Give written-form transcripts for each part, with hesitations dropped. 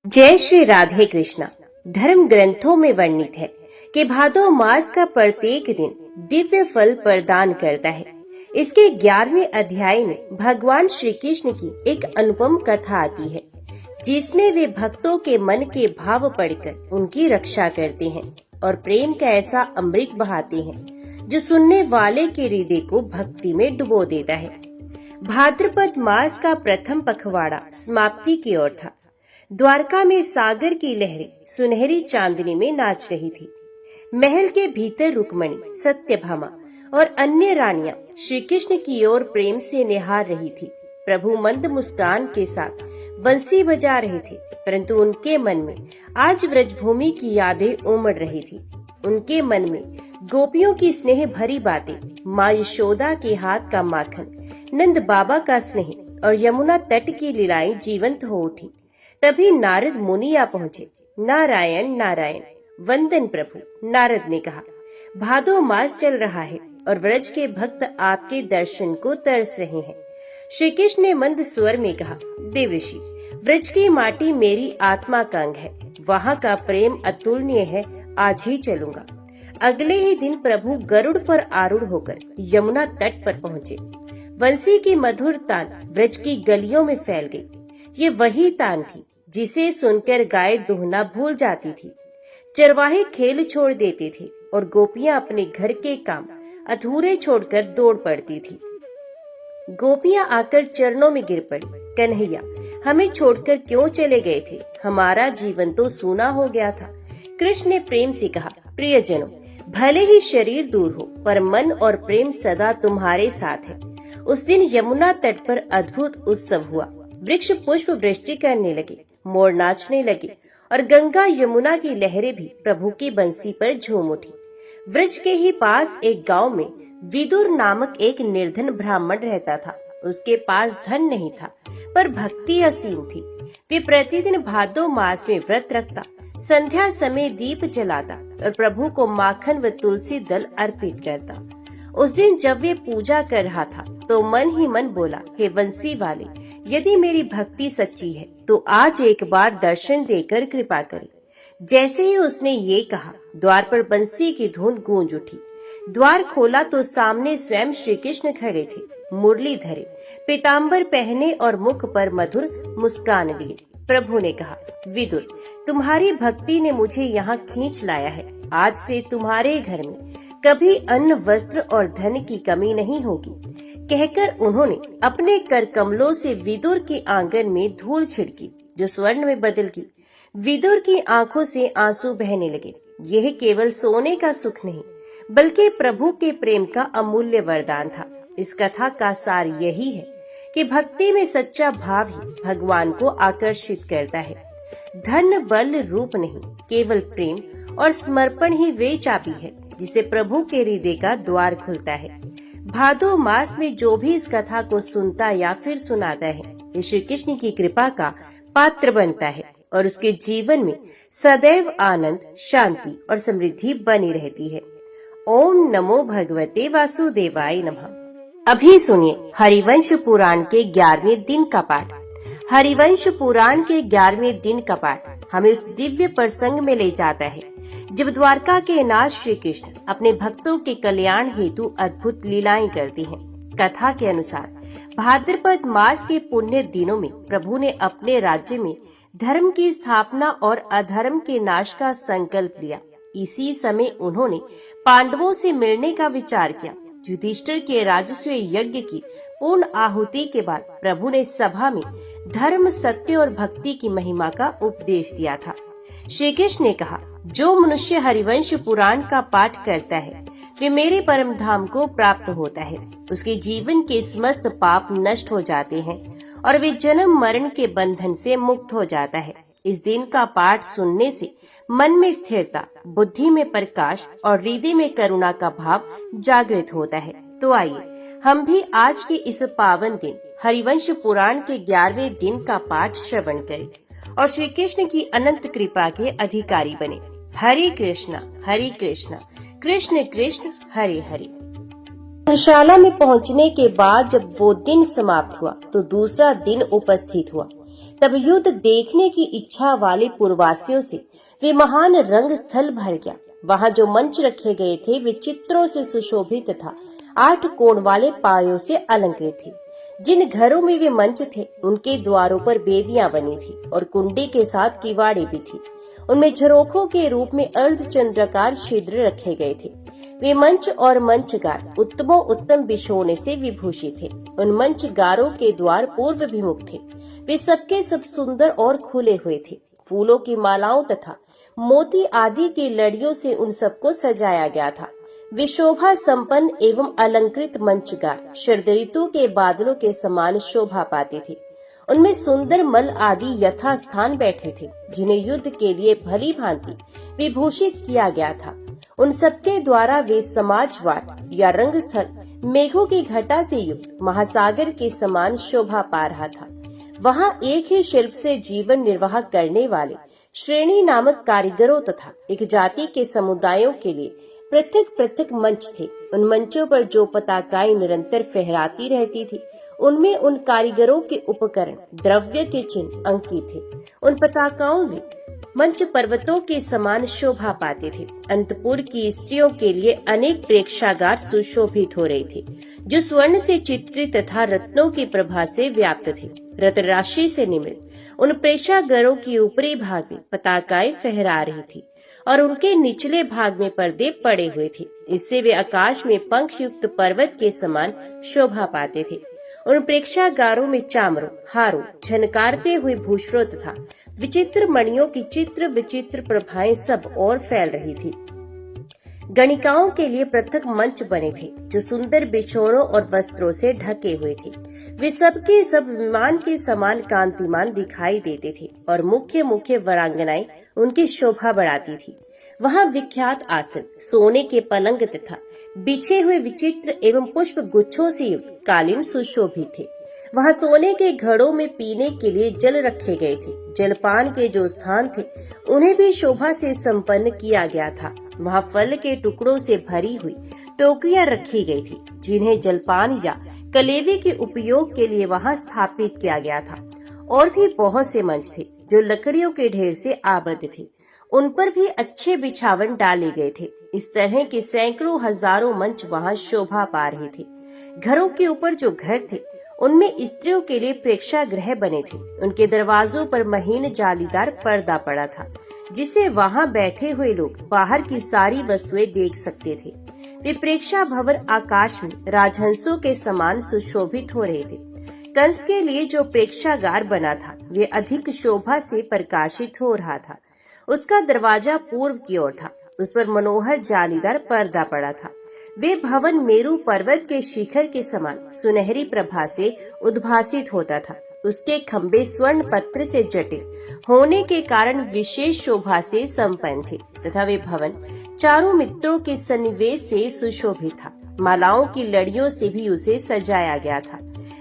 जय श्री राधे कृष्णा। धर्म ग्रंथों में वर्णित है कि भादो मास का प्रत्येक दिन दिव्य फल प्रदान करता है। इसके 11वें अध्याय में भगवान श्री कृष्ण की एक अनुपम कथा आती है, जिसमें वे भक्तों के मन के भाव पढ़कर उनकी रक्षा करते हैं और प्रेम का ऐसा अमृत बहाते हैं जो सुनने वाले के हृदय को भक्ति में डुबो देता है। भाद्रपद मास का प्रथम पखवाड़ा समाप्ति की ओर था। द्वारका में सागर की लहरें सुनहरी चांदनी में नाच रही थी। महल के भीतर रुक्मणी, सत्यभामा और अन्य रानियां श्री कृष्ण की ओर प्रेम से निहार रही थी। प्रभु मंद मुस्कान के साथ बंसी बजा रहे थे, परंतु उनके मन में आज व्रजभूमि की यादें उमड़ रही थी। उनके मन में गोपियों की स्नेह भरी बातें, माँ यशोदा के हाथ का माखन, नंद बाबा का स्नेह और यमुना तट की लीलाएं जीवंत हो उठी। तभी नारद मुनि आ पहुँचे। नारायण नारायण, वंदन प्रभु। नारद ने कहा, भादो मास चल रहा है और व्रज के भक्त आपके दर्शन को तरस रहे हैं। श्री कृष्ण ने मंद स्वर में कहा, देवर्षि, व्रज की माटी मेरी आत्मा का अंग है, वहाँ का प्रेम अतुलनीय है, आज ही चलूंगा। अगले ही दिन प्रभु गरुड़ पर आरूढ़ होकर यमुना तट पर पहुँचे। बंसी की मधुर तान व्रज की गलियों में फैल गई। ये वही तान थी जिसे सुनकर गाय दुहना भूल जाती थी, चरवाहे खेल छोड़ देते थे और गोपियां अपने घर के काम अधूरे छोड़कर दौड़ पड़ती थी। गोपियां आकर चरणों में गिर पड़ी। कन्हैया, हमें छोड़कर क्यों चले गए थे? हमारा जीवन तो सूना हो गया था। कृष्ण ने प्रेम से कहा, प्रियजनों, भले ही शरीर दूर हो पर मन और प्रेम सदा तुम्हारे साथ है। उस दिन यमुना तट पर अद्भुत उत्सव हुआ। वृक्ष पुष्प वृष्टि करने लगे, मोर नाचने लगे और गंगा यमुना की लहरें भी प्रभु की बंसी पर झूम उठी। व्रज के ही पास एक गांव में विदुर नामक एक निर्धन ब्राह्मण रहता था। उसके पास धन नहीं था पर भक्ति असीम थी। वे प्रतिदिन भादो मास में व्रत रखता, संध्या समय दीप जलाता और प्रभु को माखन व तुलसी दल अर्पित करता। उस दिन जब वे पूजा कर रहा था तो मन ही मन बोला, हे बंसी वाले, यदि मेरी भक्ति सच्ची है तो आज एक बार दर्शन देकर कृपा करे। जैसे ही उसने ये कहा, द्वार पर बंसी की धुन गूंज उठी। द्वार खोला तो सामने स्वयं श्री कृष्ण खड़े थे, मुरली धरे, पीताम्बर पहने और मुख पर मधुर मुस्कान लिए। प्रभु ने कहा, विदुर, तुम्हारी भक्ति ने मुझे यहाँ खींच लाया है। आज से तुम्हारे घर में कभी अन्न, वस्त्र और धन की कमी नहीं होगी। कहकर उन्होंने अपने कर कमलों से विदुर के आंगन में धूल छिड़की, जो स्वर्ण में बदल गई। विदुर की आंखों से आंसू बहने लगे। यह केवल सोने का सुख नहीं, बल्कि प्रभु के प्रेम का अमूल्य वरदान था। इस कथा का सार यही है कि भक्ति में सच्चा भाव ही भगवान को आकर्षित करता है। धन, बल, रूप नहीं, केवल प्रेम और समर्पण ही वे चाबी है जिसे प्रभु के हृदय का द्वार खुलता है। भादो मास में जो भी इस कथा को सुनता या फिर सुनाता है, ये श्री कृष्ण की कृपा का पात्र बनता है और उसके जीवन में सदैव आनंद, शांति और समृद्धि बनी रहती है। ओम नमो भगवते वासुदेवाय नमः। अभी सुनिए हरिवंश पुराण के 11वें दिन का पाठ। हरिवंश पुराण के 11वें दिन का पाठ हमें उस दिव्य प्रसंग में ले जाता है जब द्वारका के नाथ श्री कृष्ण अपने भक्तों के कल्याण हेतु अद्भुत लीलाएं करते हैं। कथा के अनुसार भाद्रपद मास के पुण्य दिनों में प्रभु ने अपने राज्य में धर्म की स्थापना और अधर्म के नाश का संकल्प लिया। इसी समय उन्होंने पांडवों से मिलने का विचार किया। युधिष्ठिर के राजस्व यज्ञ की पूर्ण आहुति के बाद प्रभु ने सभा में धर्म, सत्य और भक्ति की महिमा का उपदेश दिया था। श्री कृष्ण ने कहा, जो मनुष्य हरिवंश पुराण का पाठ करता है वे मेरे परम धाम को प्राप्त होता है। उसके जीवन के समस्त पाप नष्ट हो जाते हैं और वे जन्म मरण के बंधन से मुक्त हो जाता है। इस दिन का पाठ सुनने से मन में स्थिरता, बुद्धि में प्रकाश और हृदय में करुणा का भाव जागृत होता है। तो आइए हम भी आज के इस पावन दिन हरिवंश पुराण के 11वें दिन का पाठ श्रवण करें और श्री कृष्ण की अनंत कृपा के अधिकारी बने। हरे कृष्णा कृष्ण कृष्ण हरे हरे। धर्मशाला में पहुंचने के बाद जब वो दिन समाप्त हुआ तो दूसरा दिन उपस्थित हुआ। तब युद्ध देखने की इच्छा वाले पुरवासियों से वे महान रंग स्थल भर गया। वहां जो मंच रखे गए थे वे चित्रों से सुशोभित तथा 8 कोण वाले पायों से अलंकृत थे। जिन घरों में वे मंच थे उनके द्वारों पर बेदियां बनी थी और कुंडी के साथ किवाड़े भी थी। उनमें झरोखों के रूप में अर्धचंद्राकार छिद्र रखे गए थे। वे मंच और मंचगार उत्तमोत्तम बिछोने से विभूषित थे। उन मंचगारों के द्वार पूर्व विमुख थे। वे सबके सब सुंदर और खुले हुए थे। फूलों की मालाओं तथा मोती आदि की लड़ियों से उन सबको सजाया गया था। वे शोभा संपन्न एवं अलंकृत मंचगार शरद ऋतु के बादलों के समान शोभा पाते थे। उनमें सुंदर मल आदि यथास्थान बैठे थे, जिन्हें युद्ध के लिए भली भांति विभूषित किया गया था। उन सबके द्वारा वे समाजवाट या रंगस्थल मेघों की घटा से युक्त महासागर के समान शोभा पा रहा था। वहां एक ही शिल्प से जीवन निर्वाह करने वाले श्रेणी नामक कारीगरों तथा एक जाति के समुदायों के लिए पृथक पृथक मंच थे। उन मंचों पर जो पताकाएं निरंतर फहराती रहती थी, उनमें उन कारीगरों के उपकरण द्रव्य के चिन्ह अंकित थे। उन पताकाओं में मंच पर्वतों के समान शोभा पाते थे। अंतपुर की स्त्रियों के लिए अनेक प्रेक्षागार सुशोभित हो रहे थे, जो स्वर्ण से चित्रित तथा रत्नों की प्रभा से व्याप्त थे। रत्न राशि से निर्मित उन प्रेक्षागारों की ऊपरी भाग में पताकाएं फहरा रही थी और उनके निचले भाग में पर्दे पड़े हुए थे। इससे वे आकाश में पंख युक्त पर्वत के समान शोभा पाते थे। उन प्रेक्षागारों में चामरों, हारों, झनकारते हुए भूषणों तथा विचित्र मणियों की चित्र विचित्र प्रभाएं सब और फैल रही थी। गणिकाओं के लिए पृथक मंच बने थे, जो सुंदर बिछोनों और वस्त्रों से ढके हुए थे। वे सबके सब विमान के समान कांतिमान दिखाई देते थे और मुख्य मुख्य वरांगनाएं उनकी शोभा बढ़ाती थी। वहां विख्यात आसन, सोने के पलंग तथा बिछे हुए विचित्र एवं पुष्प गुच्छों से युक्त कालीन सुशोभित थे। वहां सोने के घड़ों में पीने के लिए जल रखे गए थे। जलपान के जो स्थान थे उन्हें भी शोभा से संपन्न किया गया था। वहां फल के टुकड़ों से भरी हुई टोकरियां रखी गई थी, जिन्हें जलपान या कलेवे के उपयोग के लिए वहां स्थापित किया गया था। और भी बहुत से मंच थे जो लकड़ियों के ढेर से आबद्ध थे। उन पर भी अच्छे बिछावन डाले गए थे। इस तरह के सैकड़ों हजारों मंच वहां शोभा पा रहे थे। घरों के ऊपर जो घर थे उनमें स्त्रियों के लिए प्रेक्षागृह बने थे। उनके दरवाजों पर महीन जालीदार पर्दा पड़ा था, जिसे वहां बैठे हुए लोग बाहर की सारी वस्तुएं देख सकते थे। वे प्रेक्षा भवन आकाश में राजहंसों के समान सुशोभित हो रहे थे। कंस के लिए जो प्रेक्षागार बना था वे अधिक शोभा से प्रकाशित हो रहा था। उसका दरवाजा पूर्व की ओर था। उस पर मनोहर जालीदार पर्दा पड़ा था। वे भवन मेरू पर्वत के शिखर के समान सुनहरी प्रभा से उद्भासित होता था। उसके खंभे स्वर्ण पत्र से जटिल होने के कारण विशेष शोभा से संपन्न थे तथा वे भवन चारों मित्रों के सन्निवेश से सुशोभित था। मालाओं की लड़ियों से भी उसे सजाया गया था।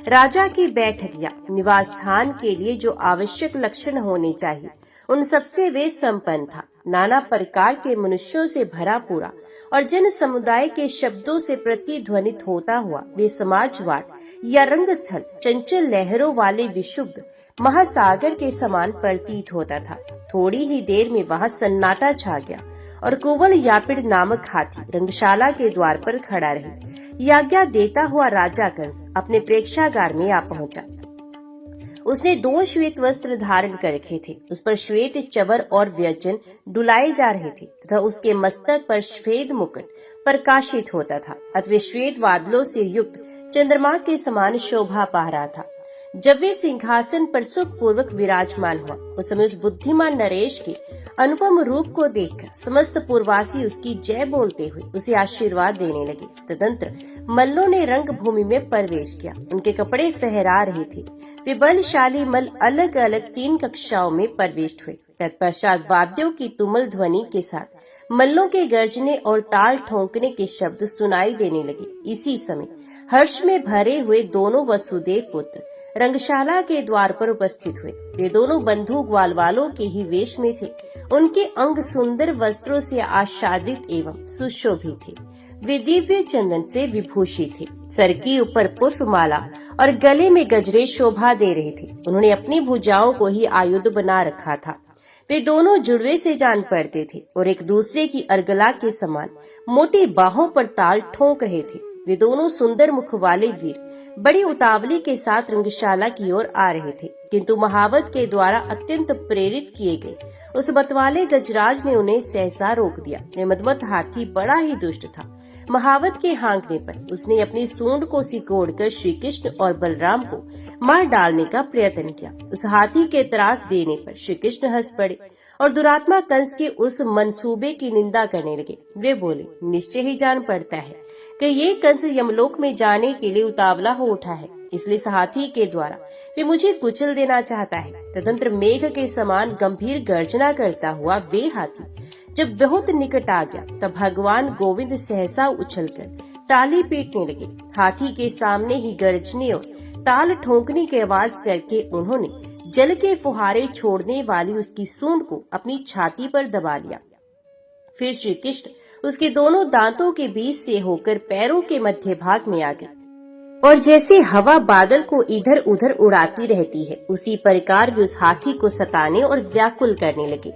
राजा की बैठक या निवास स्थान के लिए जो आवश्यक लक्षण होने चाहिए उन सबसे वे संपन्न था। नाना प्रकार के मनुष्यों से भरा पूरा और जन समुदाय के शब्दों से प्रतिध्वनित होता हुआ वे समाजवाट या रंगस्थल चंचल लहरों वाले विशुद्ध महासागर के समान प्रतीत होता था। थोड़ी ही देर में वहां सन्नाटा छा गया और कुवल यापिड़ नामक हाथी रंगशाला के द्वार पर खड़ा रही। आज्ञा देता हुआ राजा कंस अपने प्रेक्षागार में आ पहुंचा। उसने 2 श्वेत वस्त्र धारण कर रखे थे। उस पर श्वेत चवर और व्यंजन डुलाए जा रहे थे तथा उसके मस्तक पर श्वेत मुकुट प्रकाशित होता था। अथवा श्वेत बादलों से युक्त चंद्रमा के समान शोभा पा रहा था। जब वे सिंहासन पर सुख पूर्वक विराजमान हुआ, उस समय उस बुद्धिमान नरेश के अनुपम रूप को देखकर समस्त पूर्ववासी उसकी जय बोलते हुए उसे आशीर्वाद देने लगे। तदंतर मल्लों ने रंग भूमि में प्रवेश किया। उनके कपड़े फहरा रहे थे। वे बलशाली मल्ल अलग अलग 3 कक्षाओं में प्रविष्ट हुए। तत्पश्चात वाद्यों की तुमुल ध्वनि के साथ मल्लों के गर्जने और ताल ठोंकने के शब्द सुनाई देने लगे। इसी समय हर्ष में भरे हुए दोनों वसुदेव पुत्र रंगशाला के द्वार पर उपस्थित हुए। वे दोनों बंधु ग्वालवालों के ही वेश में थे। उनके अंग सुंदर वस्त्रों से आच्छादित एवं सुशोभित थे। वे दिव्य चंदन से विभूषित थे। सर के ऊपर पुष्पमाला और गले में गजरे शोभा दे रहे थे। उन्होंने अपनी भुजाओं को ही आयुध बना रखा था। वे दोनों जुड़वे से जान पड़ते थे और एक दूसरे की अर्गला के समान मोटी बाहों पर ताल ठोक रहे थे। वे दोनों सुंदर मुख वाले वीर बड़ी उतावली के साथ रंगशाला की ओर आ रहे थे, किंतु महावत के द्वारा अत्यंत प्रेरित किए गए उस मतवाले गजराज ने उन्हें सहसा रोक दिया। वे मदमत हाथी बड़ा ही दुष्ट था। महावत के हाँकने पर उसने अपनी सूंड को सिकोड़कर श्री कृष्ण और बलराम को मार डालने का प्रयत्न किया। उस हाथी के त्रास देने पर श्री कृष्ण हंस पड़े और दुरात्मा कंस के उस मंसूबे की निंदा करने लगे। वे बोले, निश्चय ही जान पड़ता है कि ये कंस यमलोक में जाने के लिए उतावला हो उठा है, इसलिए इस हाथी के द्वारा वे मुझे कुचल देना चाहता है। तदंतर मेघ के समान गंभीर गर्जना करता हुआ वे हाथी जब बहुत निकट आ गया, तब भगवान गोविंद सहसा उछलकर ताली पीटने लगे। हाथी के सामने ही गर्जने और ताल ठोकने की आवाज करके उन्होंने जल के फुहारे छोड़ने वाली उसकी सूंड को अपनी छाती पर दबा लिया। फिर श्री कृष्ण उसके दोनों दांतों के बीच से होकर पैरों के मध्य भाग में आ गए और जैसे हवा बादल को इधर उधर उड़ाती रहती है, उसी प्रकार वे उस हाथी को सताने और व्याकुल करने लगे।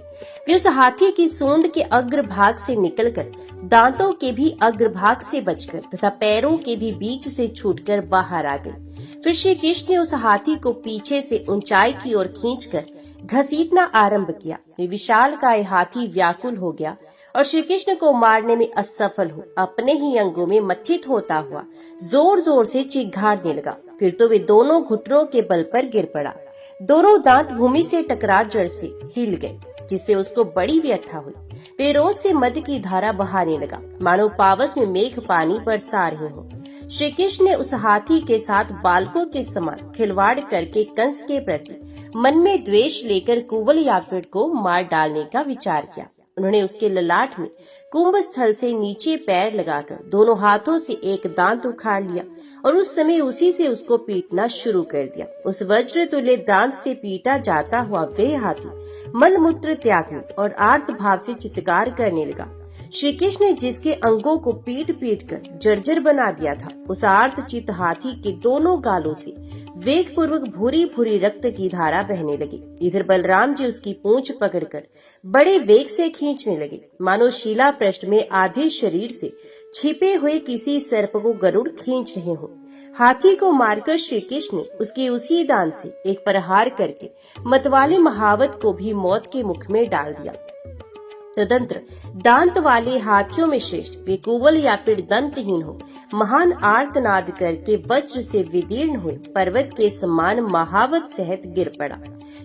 वे उस हाथी की सूंड के अग्रभाग से निकलकर दांतों के भी अग्रभाग से बचकर तथा पैरों के भी बीच से छूटकर बाहर आ गए। फिर श्री कृष्ण ने उस हाथी को पीछे से ऊंचाई की ओर खींचकर घसीटना आरंभ किया। वे विशालकाय हाथी व्याकुल हो गया और श्री कृष्ण को मारने में असफल हो अपने ही अंगों में मथित होता हुआ जोर जोर से चीखाड़ने लगा। फिर तो वे दोनों घुटनों के बल पर गिर पड़ा। दोनों दांत भूमि से टकरा जड़ से हिल गए, जिससे उसको बड़ी व्यथा हुई। वे रोज से मद की धारा बहाने लगा, मानो पावस में मेघ पानी बरसा रहे हो। श्री कृष्ण ने उस हाथी के साथ बालकों के समान खिलवाड़ करके कंस के प्रति मन में द्वेष लेकर कुंवल याफिड़ को मार डालने का विचार किया। उन्होंने उसके ललाट में कुंभ स्थल से नीचे पैर लगाकर दोनों हाथों से एक दांत उखाड़ लिया और उस समय उसी से उसको पीटना शुरू कर दिया। उस वज्र तुल्य दांत से पीटा जाता हुआ वे हाथी मलमूत्र त्यागने और आर्त भाव से चित्कार करने लगा। श्री कृष्ण ने जिसके अंगों को पीट पीट कर जर्जर बना दिया था, उस आर्त चित हाथी के दोनों गालों से वेग पूर्वक भूरी भूरी रक्त की धारा बहने लगी। इधर बलराम जी उसकी पूंछ पकड़कर बड़े वेग से खींचने लगे, मानो शिला पृष्ठ में आधे शरीर से छिपे हुए किसी सर्प को गरुड़ खींच रहे हो। हाथी को मारकर श्री कृष्ण ने उसके उसी दांत से एक प्रहार करके मतवाले महावत को भी मौत के मुख में डाल दिया। तदंतर दांत वाले हाथियों में श्रेष्ठ वे कुंवल याफिड़ दंतहीन हो महान आर्तनाद करके वज्र से विदीर्ण हुए पर्वत के समान महावत सहित गिर पड़ा।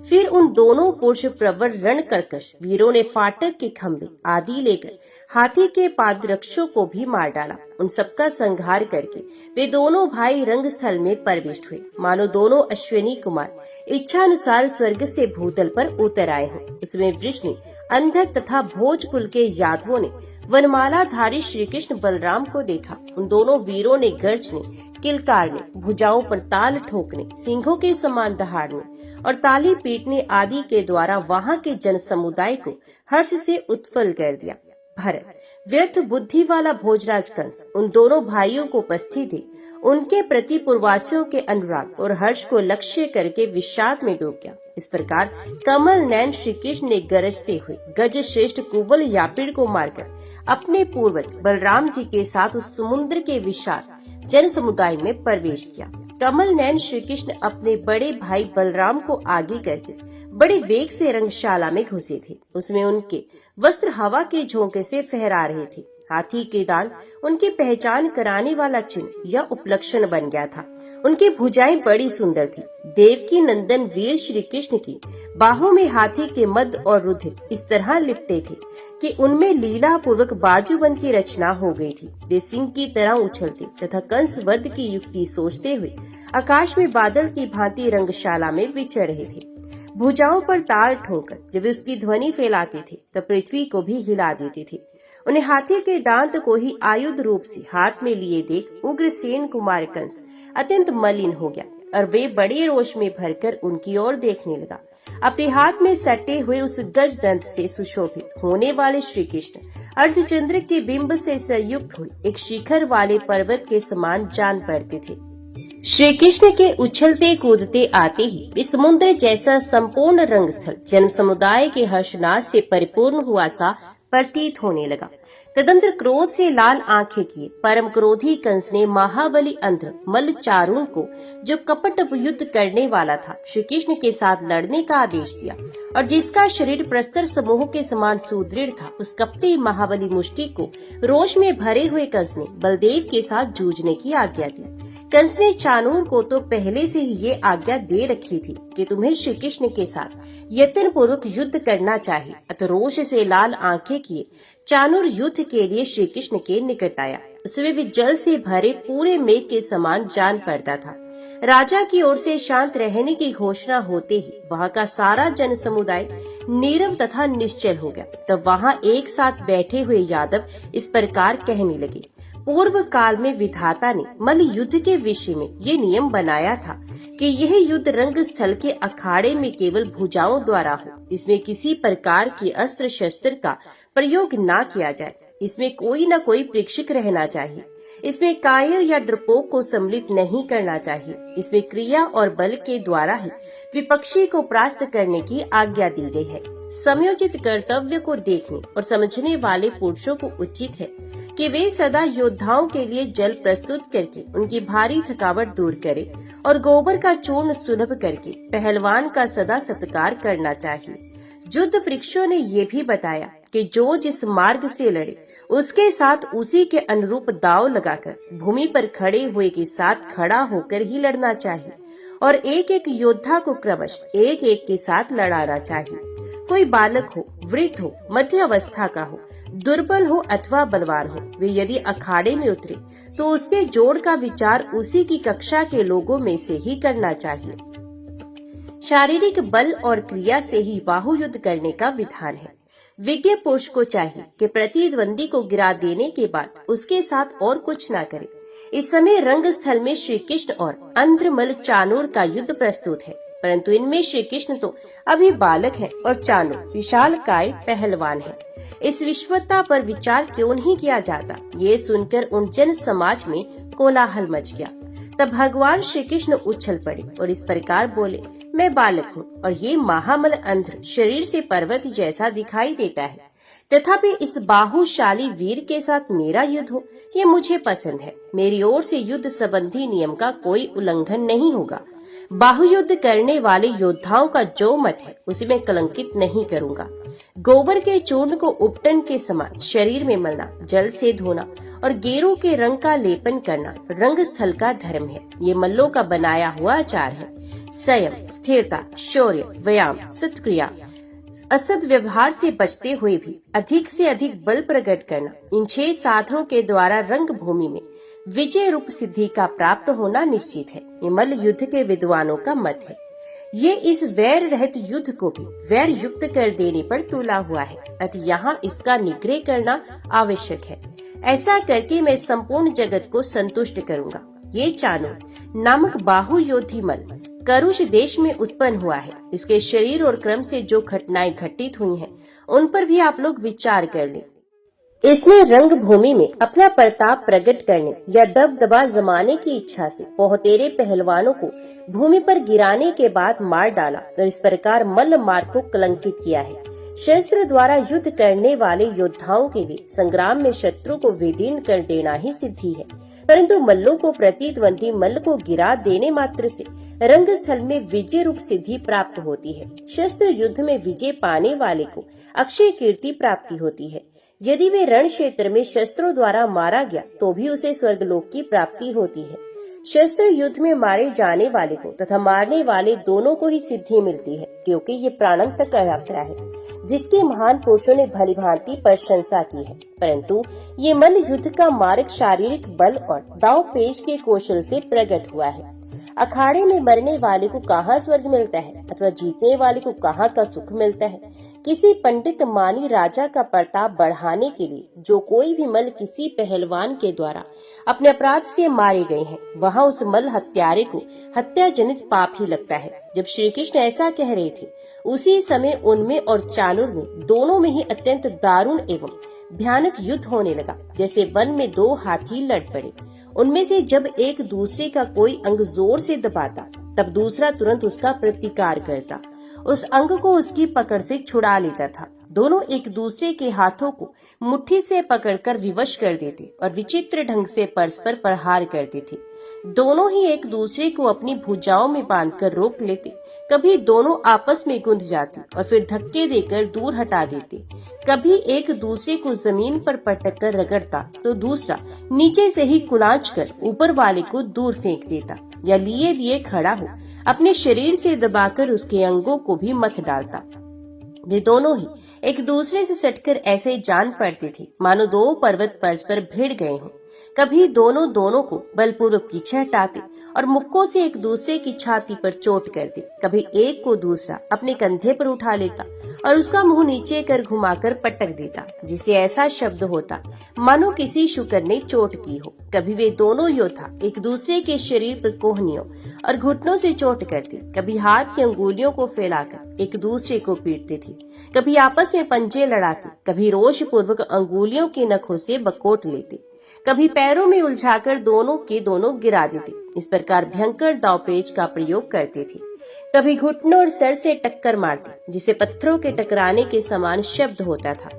फिर उन दोनों पुरुष प्रवर रण कर्कश वीरों ने फाटक के खंभे आदि लेकर हाथी के पादरक्षों को भी मार डाला। उन सबका संहार करके वे दोनों भाई रंग स्थल में प्रविष्ट हुए, मानो दोनों अश्विनी कुमार इच्छानुसार स्वर्ग से भूतल पर उतर आए हों। उसमें वृष्णि अंधक तथा भोज कुल के यादवों ने वनमाला धारी श्री कृष्ण बलराम को देखा। उन दोनों वीरों ने गर्जने, किलकारने, भुजाओं पर ताल ठोकने, सिंहों के समान दहाड़ने और ताली पीटने आदि के द्वारा वहां के जन समुदाय को हर्ष से उत्फल कर दिया। भरत व्यर्थ बुद्धि वाला भोजराज कंस उन दोनों भाइयों को उपस्थित थे, उनके प्रति पूर्ववासियों के अनुराग और हर्ष को लक्ष्य करके विषाद में डूब गया। इस प्रकार कमल नयन श्री कृष्ण ने गरजते हुए गज श्रेष्ठ कुंवल याफिड़ को मारकर अपने पूर्वज बलराम जी के साथ उस समुद्र के विशाल जन समुदाय में प्रवेश किया। कमल नयन श्री कृष्ण अपने बड़े भाई बलराम को आगे करके बड़े वेग से रंगशाला में घुसे थे। उसमें उनके वस्त्र हवा के झोंके से फहरा रहे थे। हाथी के दांत उनकी पहचान कराने वाला चिन्ह या उपलक्षण बन गया था। उनकी भुजाएं बड़ी सुंदर थी। देवकी नंदन वीर श्री कृष्ण की बाहों में हाथी के मद और रुधिर इस तरह लिपटे थे कि उनमें लीला पूर्वक बाजूबंद की रचना हो गई थी। वे सिंह की तरह उछलते तथा कंस वध की युक्ति सोचते हुए आकाश में बादल की भांति रंगशाला में विचर रहे थे। भुजाओं पर ताल ठोकर जब उसकी ध्वनि फैलाते थे तब पृथ्वी को भी हिला देते थे। उन्हें हाथी के दांत को ही आयुध रूप से हाथ में लिए देख उग्रसेन कुमार कंस अत्यंत मलिन हो गया और वे बड़े रोष में भरकर उनकी ओर देखने लगा। अपने हाथ में सटे हुए उस गज दंत से सुशोभित होने वाले श्री कृष्ण अर्धचंद्र के बिंब से संयुक्त हुई एक शिखर वाले पर्वत के समान जान पड़ते थे। श्री कृष्ण के उछलते कूदते आते ही इस समुद्र जैसा संपूर्ण रंगस्थल जन समुदाय के हर्षनाद से परिपूर्ण हुआ सा प्रतीत होने लगा। तदंतर क्रोध से लाल आंखें किए परम क्रोधी कंस ने महाबली अंध्र मल्ल चारुण को, जो कपट युद्ध करने वाला था, श्री कृष्ण के साथ लड़ने का आदेश दिया और जिसका शरीर प्रस्तर समूह के समान सुदृढ़ था, उस कपटी महाबली मुष्टि को रोष में भरे हुए कंस ने बलदेव के साथ जूझने की आज्ञा दी। कंस ने चाणूर को तो पहले से ही ये आज्ञा दे रखी थी कि तुम्हें श्री कृष्ण के साथ यत्न पूर्वक युद्ध करना चाहिए। अतः रोष से लाल आंखें किए चाणूर युद्ध के लिए श्री कृष्ण के निकट आया। उसमें भी जल से भरे पूरे मेघ के समान जान पड़ता था। राजा की ओर से शांत रहने की घोषणा होते ही वहाँ का सारा जन समुदाय नीरव तथा निश्चल हो गया। तब वहाँ एक साथ बैठे हुए यादव इस प्रकार कहने लगे, पूर्व काल में विधाता ने मल्ल युद्ध के विषय में ये नियम बनाया था कि यह युद्ध रंग स्थल के अखाड़े में केवल भुजाओं द्वारा हो। इसमें किसी प्रकार की अस्त्र शस्त्र का प्रयोग न किया जाए। इसमें कोई न कोई प्रेक्षक रहना चाहिए। इसमें कायर या डरपोक को सम्मिलित नहीं करना चाहिए। इसमें क्रिया और बल के द्वारा ही विपक्षी को परास्त करने की आज्ञा दी गई है। समयोचित कर्तव्य को देखने और समझने वाले पुरुषों को उचित है कि वे सदा योद्धाओं के लिए जल प्रस्तुत करके उनकी भारी थकावट दूर करें और गोबर का चूर्ण सुलभ करके पहलवान का सदा सत्कार करना चाहिए। युद्ध वृक्षों ने ये भी बताया कि जो जिस मार्ग से लड़े उसके साथ उसी के अनुरूप दाव लगाकर भूमि पर खड़े हुए के साथ खड़ा होकर ही लड़ना चाहिए और एक एक योद्धा को क्रमश एक एक के साथ लड़ाना चाहिए। कोई बालक हो, वृद्ध हो, मध्य अवस्था का हो, दुर्बल हो अथवा बलवान हो, वे यदि अखाड़े में उतरे तो उसके जोड़ का विचार उसी की कक्षा के लोगों में से ही करना चाहिए। शारीरिक बल और क्रिया से ही बाहु युद्ध करने का विधान है। विज्ञ पुरुष को चाहिए कि प्रतिद्वंदी को गिरा देने के बाद उसके साथ और कुछ न करे। इस समय रंग स्थल में श्री कृष्ण और अंध्रमल चाणूर का युद्ध प्रस्तुत है, परंतु इनमें श्री कृष्ण तो अभी बालक हैं और चाणूर विशालकाय पहलवान है। इस विश्वता पर विचार क्यों नहीं किया जाता? ये सुनकर उन जन समाज में कोलाहल मच गया। तब भगवान श्री कृष्ण उछल पड़े और इस प्रकार बोले, मैं बालक हूँ और ये महामल अंध्र शरीर से पर्वत जैसा दिखाई देता है, तथापि इस बाहुशाली वीर के साथ मेरा युद्ध हो, ये मुझे पसंद है। मेरी ओर से युद्ध संबंधी नियम का कोई उल्लंघन नहीं होगा। बाहुयुद्ध करने वाले योद्धाओं का जो मत है उसे मैं कलंकित नहीं करूंगा। गोबर के चूर्ण को उपटन के समान शरीर में मलना, जल से धोना और गेरू के रंग का लेपन करना रंग स्थल का धर्म है। ये मल्लों का बनाया हुआ आचार है। संयम, स्थिरता, शौर्य, व्यायाम, सत्क्रिया, असद व्यवहार से बचते हुए भी अधिक से अधिक बल प्रकट करना, इन 6 साधनों के द्वारा रंग भूमि में विजय रूप सिद्धि का प्राप्त होना निश्चित है। ये मल्ल युद्ध के विद्वानों का मत है। ये इस वैर रहित युद्ध को भी वैर युक्त कर देने पर तुला हुआ है, अतः यहाँ इसका निग्रह करना आवश्यक है। ऐसा करके मैं संपूर्ण जगत को संतुष्ट करूंगा। ये चाणूर नामक बाहु योद्धि मल्ल करुष देश में उत्पन्न हुआ है। इसके शरीर और क्रम से जो घटनाएं घटित हुई हैं, उन पर भी आप लोग विचार कर लें। इसने रंग भूमि में अपना प्रताप प्रकट करने या दबदबा जमाने की इच्छा से बहुतेरे पहलवानों को भूमि पर गिराने के बाद मार डाला और इस प्रकार मल्ल मार्ग को कलंकित किया है। शस्त्र द्वारा युद्ध करने वाले योद्धाओं के लिए संग्राम में शत्रु को विदीर्ण कर देना ही सिद्धि है, परंतु मल्लों को प्रतिद्वंदी मल्ल को गिरा देने मात्र से रंग स्थल में विजय रूप सिद्धि प्राप्त होती है। शस्त्र युद्ध में विजय पाने वाले को अक्षय कीर्ति प्राप्ति होती है। यदि वे रण क्षेत्र में शस्त्रों द्वारा मारा गया तो भी उसे स्वर्गलोक की प्राप्ति होती है। शस्त्र युद्ध में मारे जाने वाले को तथा मारने वाले दोनों को ही सिद्धि मिलती है, क्योंकि ये प्राणांतक का यात्रा है जिसके महान पुरुषों ने भली भांति प्रशंसा की है। परंतु ये मल्ल युद्ध का मार्ग शारीरिक बल और दाव पेश के कौशल से प्रकट हुआ है। अखाड़े में मरने वाले को कहाँ स्वर्ग मिलता है अथवा जीतने वाले को कहाँ का सुख मिलता है? किसी पंडित मानी राजा का प्रताप बढ़ाने के लिए जो कोई भी मल्ल किसी पहलवान के द्वारा अपने अपराध से मारे गए हैं, वहाँ उस मल्ल हत्यारे को हत्या जनित पाप ही लगता है। जब श्री कृष्ण ऐसा कह रहे थे, उसी समय उनमें और चाणूर में दोनों में ही अत्यंत दारुण एवं भयानक युद्ध होने लगा, जैसे वन में दो हाथी लड़ पड़े। उनमें से जब एक दूसरे का कोई अंग जोर से दबाता, तब दूसरा तुरंत उसका प्रतिकार करता, उस अंग को उसकी पकड़ से छुड़ा लेता था। दोनों एक दूसरे के हाथों को मुट्ठी से पकड़कर विवश कर देते और विचित्र ढंग से परस्पर प्रहार करते थे। दोनों ही एक दूसरे को अपनी भुजाओं में बांधकर रोक लेते। कभी दोनों आपस में गुंथ जाते और फिर धक्के देकर दूर हटा देते। कभी एक दूसरे को जमीन पर पटक कर रगड़ता तो दूसरा नीचे से ही कुलाच कर ऊपर वाले को दूर फेंक देता, या लिए दिए खड़ा हो अपने शरीर से दबाकर उसके अंगों को भी मथ डालता। वे दोनों ही एक दूसरे से सटकर ऐसे जान पड़ते थे मानो दो पर्वत परस्पर भिड़ गए हों। कभी दोनों को बलपूर्वक पीछे हटाते और मुक्कों से एक दूसरे की छाती पर चोट करते। कभी एक को दूसरा अपने कंधे पर उठा लेता और उसका मुंह नीचे कर घुमाकर पटक देता, जिससे ऐसा शब्द होता मानो किसी शुकर ने चोट की हो। कभी वे दोनों योद्धा एक दूसरे के शरीर पर कोहनियों और घुटनों से चोट करते। कभी हाथ की अंगुलियों को फैलाकर एक दूसरे को पीटते थे। कभी आपस में पंजे लड़ाते, कभी रोष पूर्वक अंगुलियों के नखों से बकोट लेते, कभी पैरों में उलझाकर दोनों के दोनों गिरा देते। इस प्रकार भयंकर दावपेच का प्रयोग करते थे। कभी घुटनों और सर से टक्कर मारते, जिसे पत्थरों के टकराने के समान शब्द होता था।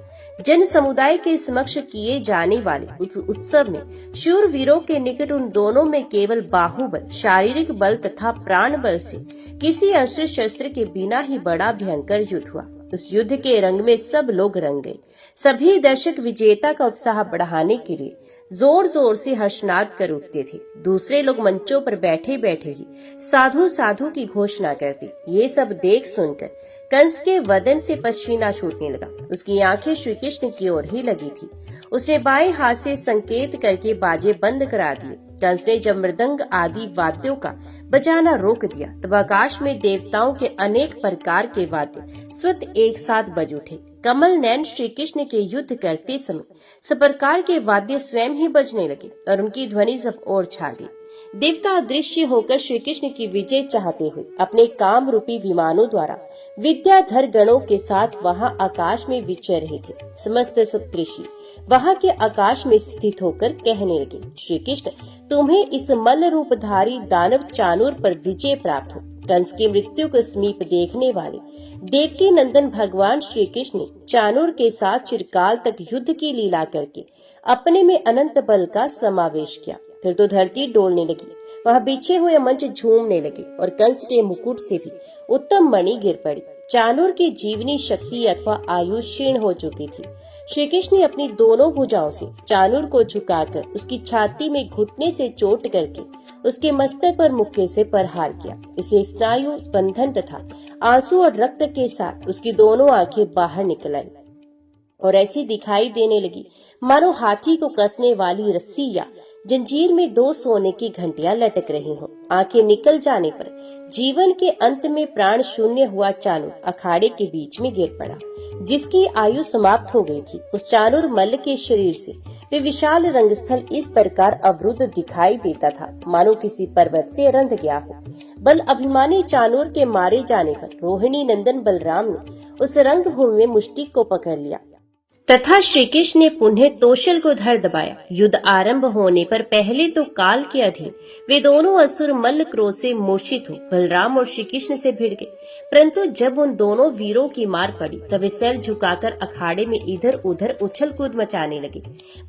जन समुदाय के समक्ष किए जाने वाले उत्सव में शूर वीरों के निकट उन दोनों में केवल बाहुबल, शारीरिक बल तथा प्राण बल से किसी अस्त्र शस्त्र के बिना ही बड़ा भयंकर युद्ध हुआ। उस युद्ध के रंग में सब लोग रंग गए। सभी दर्शक विजेता का उत्साह बढ़ाने के लिए जोर जोर से हर्षनाद कर उठते थे। दूसरे लोग मंचों पर बैठे बैठे ही साधु साधु की घोषणा करते। ये सब देख सुनकर कंस के वदन से पसीना छूटने लगा। उसकी आंखें श्री कृष्ण की ओर ही लगी थी। उसने बाएं हाथ से संकेत करके बाजे बंद करा दिए। कंस ने जब मृदंग आदि वाद्यों का बजाना रोक दिया, तब आकाश में देवताओं के अनेक प्रकार के वाद्य स्वत एक साथ बज उठे। कमल नैन श्री कृष्ण के युद्ध करते समय सब प्रकार के वाद्य स्वयं ही बजने लगे और उनकी ध्वनि सब ओर छा गई। देवता अदृश्य होकर श्री कृष्ण की विजय चाहते हुए अपने काम रूपी विमानों द्वारा विद्याधर गणों के साथ वहां आकाश में विचर रहे थे। समस्त सप्तऋषि वहां के आकाश में स्थित होकर कहने लगे, श्री कृष्ण, तुम्हें इस मल्ल रूपधारी दानव चाणूर पर विजय प्राप्त हो। कंस की मृत्यु को समीप देखने वाले देवकी नंदन भगवान श्री कृष्ण ने चाणूर के साथ चिरकाल तक युद्ध की लीला करके अपने में अनंत बल का समावेश किया। फिर तो धरती डोलने लगी, वहां बिछे हुए मंच झूमने लगे और कंस के मुकुट से भी उत्तम मणि गिर पड़ी। चाणूर की जीवनी शक्ति अथवा आयु क्षीण हो चुकी थी। श्री कृष्ण ने अपनी दोनों भुजाओं से चाणूर को झुकाकर उसकी छाती में घुटने से चोट करके उसके मस्तक पर मुक्के से प्रहार किया। इसे स्नायु स्पंदन तथा आंसू और रक्त के साथ उसकी दोनों आंखें बाहर निकल आई और ऐसी दिखाई देने लगी मानो हाथी को कसने वाली रस्सी या जंजीर में दो सोने की घंटियां लटक रही हों। आंखें निकल जाने पर जीवन के अंत में प्राण शून्य हुआ चाणूर अखाड़े के बीच में गिर पड़ा, जिसकी आयु समाप्त हो गई थी। उस चाणूर मल्ल के शरीर से वे विशाल रंगस्थल इस प्रकार अवरुद्ध दिखाई देता था मानो किसी पर्वत से रंध गया हो। बल अभिमानी चाणूर के मारे जाने पर रोहिणी नंदन बलराम ने उस रंगभूमि में मुष्टि को पकड़ लिया तथा श्री कृष्ण ने पुनः तोशल को धर दबाया। युद्ध आरंभ होने पर पहले तो काल के अधीन वे दोनों असुर मल्ल क्रोध से मूर्छित हो बलराम और श्री कृष्ण से भिड़ गए, परंतु जब उन दोनों वीरों की मार पड़ी तब वे सर झुकाकर अखाड़े में इधर उधर उछल कूद मचाने लगे।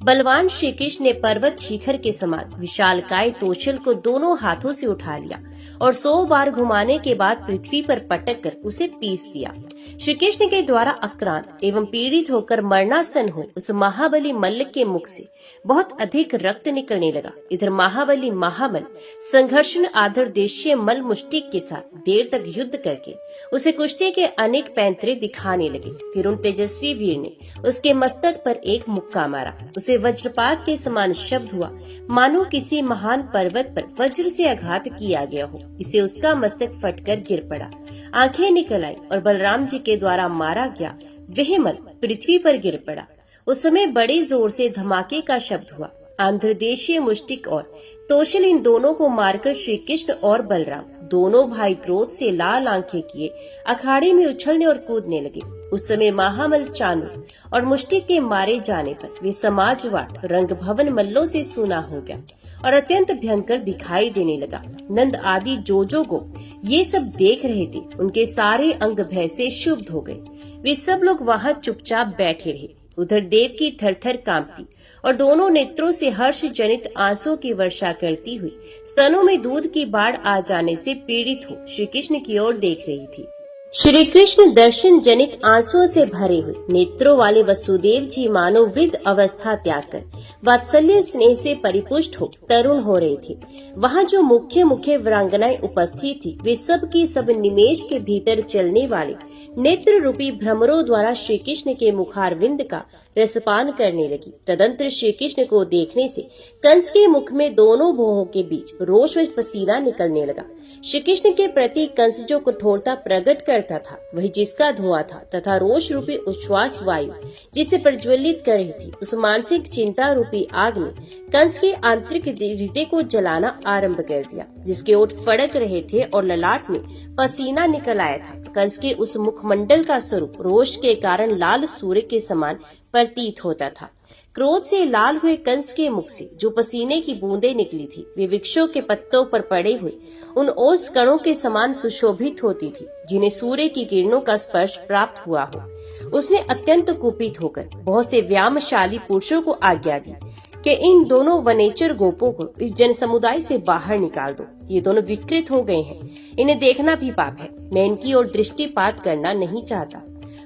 बलवान श्री कृष्ण ने पर्वत शिखर के समान विशालकाय तोशल को दोनों हाथों से उठा लिया और 100 बार घुमाने के बाद पृथ्वी पर पटक कर उसे पीस दिया। श्री कृष्ण के द्वारा आक्रांत एवं पीड़ित होकर मरणासन हुए उस महाबली मल्ल के मुख से बहुत अधिक रक्त निकलने लगा। इधर महाबली महामल संघर्षण आधर देशीय मल मुष्टिक के साथ देर तक युद्ध करके उसे कुश्ती के अनेक पैंतरे दिखाने लगे। फिर उन तेजस्वी वीर ने उसके मस्तक पर एक मुक्का मारा। उसे वज्रपात के समान शब्द हुआ मानो किसी महान पर्वत पर वज्र से आघात किया गया हो। इसे उसका मस्तक फटकर गिर पड़ा, आंखें निकल आई और बलराम जी के द्वारा मारा गया वह मल पृथ्वी पर गिर पड़ा। उस समय बड़े जोर से धमाके का शब्द हुआ आंध्रदेशीय मुष्टिक और तोशिल इन दोनों को मारकर श्री कृष्ण और बलराम दोनों भाई क्रोध से लाल आंखें किए अखाड़े में उछलने और कूदने लगे। उस समय महामल चांदू और मुष्टिक के मारे जाने पर वे समाजवाद रंग भवन मल्लों से सुना हो गया और अत्यंत भयंकर दिखाई देने लगा। नंद आदि जो को ये सब देख रहे थे, उनके सारे अंग भय से क्षुब्ध हो गए। वे सब लोग वहाँ चुपचाप बैठे रहे। उधर देव की थरथर कांपती और दोनों नेत्रों से हर्ष जनित आंसुओं की वर्षा करती हुई स्तनों में दूध की बाढ़ आ जाने से पीड़ित हो श्री कृष्ण की ओर देख रही थी। श्री कृष्ण दर्शन जनित आंसुओं से भरे हुए नेत्रों वाले वसुदेव जी मानो वृद्ध अवस्था त्याग कर वात्सल्य स्नेह से परिपुष्ट हो तरुण हो रहे थे। वहाँ जो मुख्य मुख्य वीरांगनाएं उपस्थित थी, वे सब की सब निमेष के भीतर चलने वाले नेत्र रूपी भ्रमरों द्वारा श्री कृष्ण के मुखारविंद का रसपान करने लगी। तदंतर श्री कृष्ण को देखने से कंस के मुख में दोनों भौहों के बीच रोष व पसीना निकलने लगा। श्री कृष्ण के प्रति कंस जो कठोरता प्रकट करता था, वही जिसका धुआं था तथा रोष रूपी उच्छ्वास वायु जिसे प्रज्वलित कर रही थी, उस मानसिक चिंता रूपी आग ने कंस के आंतरिक हृदय को जलाना आरंभ कर दिया, जिसके ओठ फड़क रहे थे और ललाट में पसीना निकल आया था। कंस के उस मुखमंडल का स्वरूप रोष के कारण लाल सूर्य के समान प्रतीत होता था। क्रोध से लाल हुए कंस के मुख से जो पसीने की बूंदें निकली थी, वे वृक्षों के पत्तों पर पड़े हुए उन ओस कणों के समान सुशोभित होती थी, जिन्हें सूर्य की किरणों का स्पर्श प्राप्त हुआ हो। उसने अत्यंत कुपित होकर बहुत से व्यामशाली पुरुषों को आज्ञा दी कि इन दोनों वनेचर गोपों को इस जन समुदाय से बाहर निकाल दो। ये दोनों विकृत हो गए हैं, इन्हें देखना भी पाप है। मैं इनकी ओर दृष्टिपात करना नहीं चाहता।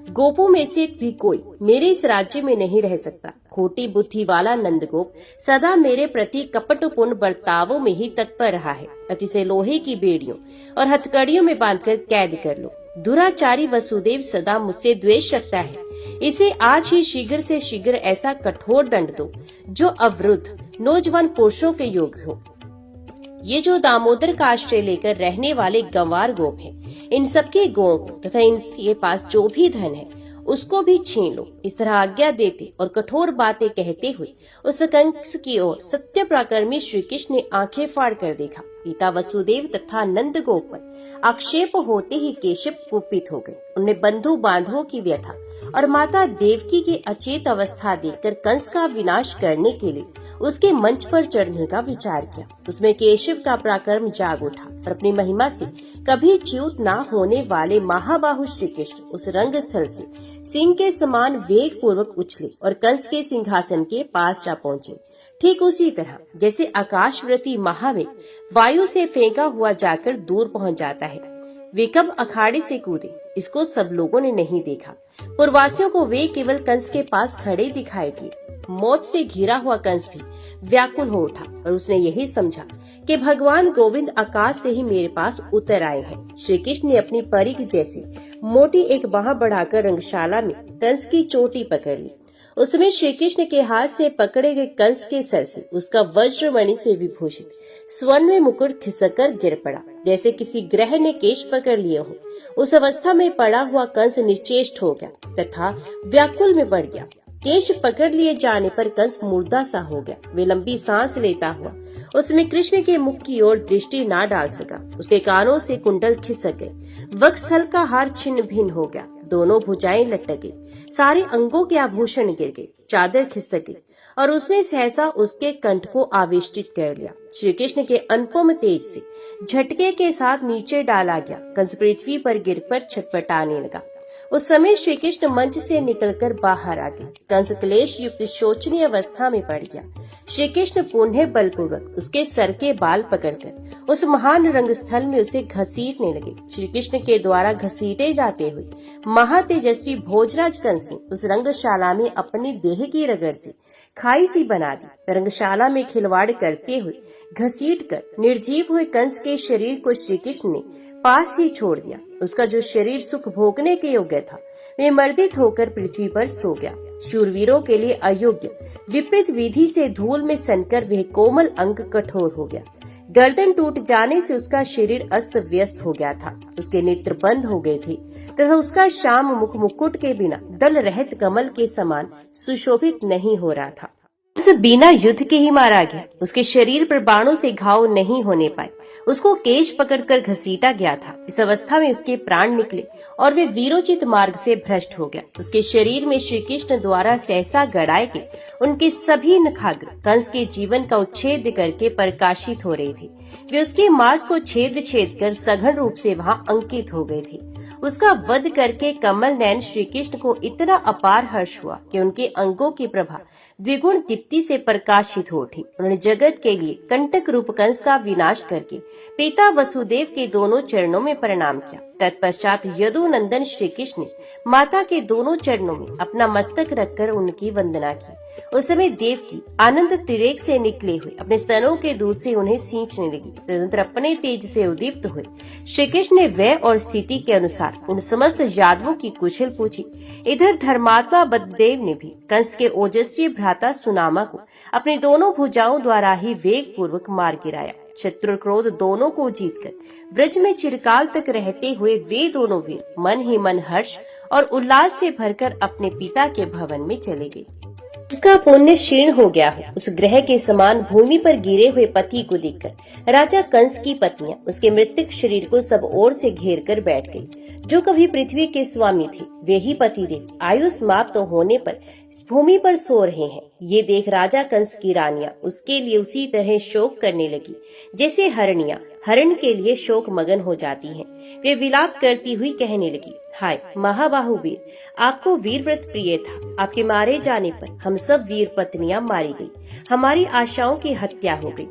गोपों में से भी कोई मेरे इस राज्य में नहीं रह सकता। खोटी बुद्धि वाला नंदगोप सदा मेरे प्रति कपटपूर्ण बर्तावों में ही तत्पर रहा है। अतिशय लोहे की बेड़ियों और हथकड़ियों में बांधकर कैद कर लो। दुराचारी वसुदेव सदा मुझसे द्वेष रखता है। इसे आज ही शीघ्र से शीघ्र ऐसा कठोर दंड दो जो अवरुद्ध नौजवान पुरुषों के योग्य हो। ये जो दामोदर का आश्रय लेकर रहने वाले गंवार गोप हैं, इन सबके गौओं को तथा इनके पास जो भी धन है उसको भी छीन लो। इस तरह आज्ञा देते और कठोर बातें कहते हुए उस कंस की ओर सत्य पराक्रमी श्री कृष्ण ने आंखें फाड़ कर देखा। पिता वसुदेव तथा नंद गोप पर आक्षेप होते ही केशव कुपित हो गए। उन्होंने बंधु बांधवों की व्यथा और माता देवकी की अचेत अवस्था देखकर कंस का विनाश करने के लिए उसके मंच पर चढ़ने का विचार किया। उसमें केशव का पराक्रम जाग उठा और अपनी महिमा से कभी च्युत न होने वाले महाबाहु श्री कृष्ण उस रंग स्थल से सिंह के समान वेग पूर्वक उछले और कंस के सिंहासन के पास जा पहुँचे। ठीक उसी तरह जैसे आकाशवर्ती महामेघ वायु से फेंका हुआ जाकर दूर पहुँच जाता है। वे कब अखाड़े से कूदे, इसको सब लोगों ने नहीं देखा। पूर्ववासियों को वे केवल कंस के पास खड़े दिखाई दिए। मौत से घिरा हुआ कंस भी व्याकुल हो उठा और उसने यही समझा कि भगवान गोविंद आकाश से ही मेरे पास उतर आए हैं। श्री कृष्ण ने अपनी परिघ जैसी मोटी एक बाह बढ़ाकर रंगशाला में कंस की चोटी पकड़ ली। उस समय श्री कृष्ण के हाथ से पकड़े गए कंस के सर से उसका वज्रमणि से विभूषित स्वर्ण में मुकुट खिसककर गिर पड़ा, जैसे किसी ग्रह ने केश पकड़ लिए हो। उस अवस्था में पड़ा हुआ कंस निश्चेष्ट हो गया तथा व्याकुल में बढ़ गया। केश पकड़ लिए जाने पर कंस मुर्दा सा हो गया। वे लंबी सांस लेता हुआ उसमें कृष्ण के मुख की ओर दृष्टि ना डाल सका। उसके कानों से कुंडल खिसक गए, वक्षस्थल का हार छिन्न भिन्न हो गया, दोनों भुजाएं लटक गई, सारे अंगों के आभूषण गिर गए, चादर खिसक गई और उसने सहसा उसके कंठ को आविष्टित कर लिया। श्री कृष्ण के अनुपम तेज से झटके के साथ नीचे डाला गया। कंस पृथ्वी पर गिर पर छटपटाने लगा। उस समय श्री कृष्ण मंच से निकलकर बाहर आ गए। कंस क्लेश युक्त शोचनीय अवस्था में पड़ गया। श्री कृष्ण पुनः बलपूर्वक उसके सर के बाल पकड़कर उस महान रंगस्थल में उसे घसीटने लगे। श्री कृष्ण के द्वारा घसीटे जाते हुए महातेजस्वी भोजराज कंस ने उस रंगशाला में अपनी देह की रगड़ से खाई सी बना दी। रंगशाला में खिलवाड़ करते हुए घसीट कर निर्जीव हुए कंस के शरीर को श्री कृष्ण ने पास ही छोड़ दिया। उसका जो शरीर सुख भोगने के योग्य था, वे मर्दित होकर पृथ्वी पर सो गया। शूरवीरों के लिए अयोग्य विपरीत विधि से धूल में सनकर वह कोमल अंग कठोर हो गया। गर्दन टूट जाने से उसका शरीर अस्त व्यस्त हो गया था। उसके नेत्र बंद हो गए थे तथा उसका श्याम मुख मुकुट के बिना दल रहित कमल के समान सुशोभित नहीं हो रहा था। कंस बिना युद्ध के ही मारा गया। उसके शरीर पर बाणों से घाव नहीं होने पाए। उसको केश पकड़कर घसीटा गया था। इस अवस्था में उसके प्राण निकले और वे वीरोचित मार्ग से भ्रष्ट हो गया। उसके शरीर में श्री कृष्ण द्वारा सहसा गड़ाए के उनके सभी नखाग्र कंस के जीवन का उच्छेद करके प्रकाशित हो रहे थे। वे उसके मांस को छेद छेद कर सघन रूप से वहां अंकित हो गए थे। उसका वध करके कमल नयन श्री कृष्ण को इतना अपार हर्ष हुआ कि उनके अंगों की प्रभा द्विगुण दीप्ति से प्रकाशित हो उठी। उन्होंने जगत के लिए कंटक रूप कंस का विनाश करके पिता वसुदेव के दोनों चरणों में प्रणाम किया। तत्पश्चात यदुनंदन श्री कृष्ण ने माता के दोनों चरणों में अपना मस्तक रखकर उनकी वंदना की। उस समय देवकी आनंद तिरेक से निकले हुए अपने स्तनों के दूध से उन्हें सींचने लगी। तदनंतर अपने तेज से उद्दीप्त हुए श्री कृष्ण ने व्यय और स्थिति के अनुसार उन समस्त यादवों की कुशल पूछी। इधर धर्मात्मा बलदेव ने भी कंस के ओजस्वी भ्राता सुनामा को अपनी दोनों भुजाओं द्वारा ही वेग पूर्वक मार गिराया। शत्रु क्रोध दोनों को जीतकर ब्रज में चिरकाल तक रहते हुए वे दोनों वीर मन ही मन हर्ष और उल्लास से भरकर अपने पिता के भवन में चले गए। इसका पुण्य क्षीण हो गया हो उस ग्रह के समान भूमि पर गिरे हुए पति को देखकर राजा कंस की पत्नियां उसके मृतक शरीर को सब ओर से घेर कर बैठ गई। जो कभी पृथ्वी के स्वामी थे वे ही पतिदेव आयु समाप्त होने पर भूमि पर सो रहे हैं। ये देख राजा कंस की रानियां उसके लिए उसी तरह शोक करने लगी जैसे हरणियां हरण के लिए शोक मगन हो जाती हैं। वे विलाप करती हुई कहने लगी, हाय महाबाहु वीर, आपको वीर व्रत प्रिय था। आपके मारे जाने पर हम सब वीर पत्नियां मारी गई, हमारी आशाओं की हत्या हो गई।